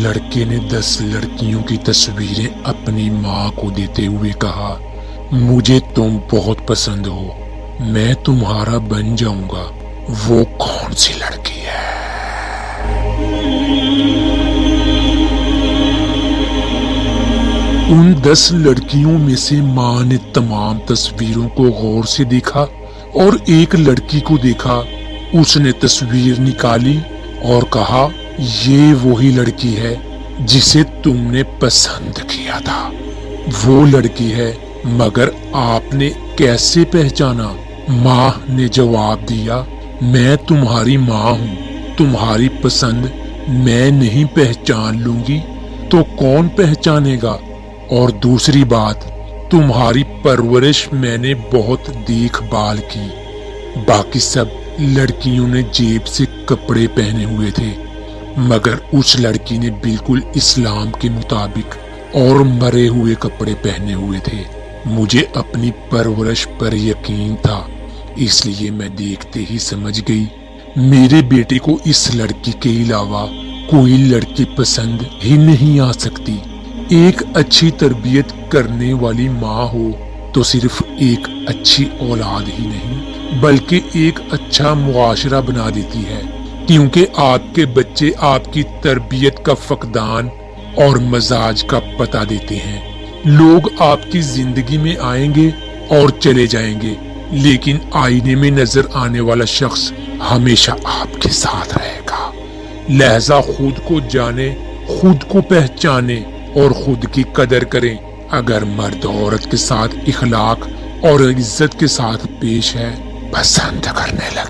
لڑکے نے 10 لڑکیوں کی تصویریں اپنی ماں کو دیتے ہوئے کہا، مجھے تم بہت پسند ہو، میں تمہارا بن جاؤں گا۔ وہ کون سی لڑکی ہے؟ ان 10 لڑکیوں میں سے ماں نے تمام تصویروں کو غور سے دیکھا اور ایک لڑکی کو دیکھا۔ اس نے تصویر نکالی اور کہا، یہ وہی لڑکی ہے جسے تم نے پسند کیا تھا، وہ لڑکی ہے، مگر آپ نے کیسے پہچانا؟ ماں نے جواب دیا، میں تمہاری ماں ہوں، تمہاری پسند میں نہیں پہچان لوں گی تو کون پہچانے گا؟ اور دوسری بات، تمہاری پرورش میں نے بہت دیکھ بھال کی۔ باقی سب لڑکیوں نے جیب سے کپڑے پہنے ہوئے تھے، مگر اس لڑکی نے بالکل اسلام کے مطابق اور مرے ہوئے کپڑے پہنے ہوئے تھے۔ مجھے اپنی پرورش پر یقین تھا، اس لیے میں دیکھتے ہی سمجھ گئی میرے بیٹے کو اس لڑکی کے علاوہ کوئی لڑکی پسند ہی نہیں آ سکتی۔ ایک اچھی تربیت کرنے والی ماں ہو تو صرف ایک اچھی اولاد ہی نہیں بلکہ ایک اچھا معاشرہ بنا دیتی ہے، کیونکہ آپ کے بچے آپ کی تربیت کا فقدان اور مزاج کا پتہ دیتے ہیں۔ لوگ آپ کی زندگی میں آئیں گے اور چلے جائیں گے، لیکن آئینے میں نظر آنے والا شخص ہمیشہ آپ کے ساتھ رہے گا۔ لہذا خود کو جانے، خود کو پہچانے اور خود کی قدر کریں۔ اگر مرد عورت کے ساتھ اخلاق اور عزت کے ساتھ پیش ہے، پسند کرنے لگے۔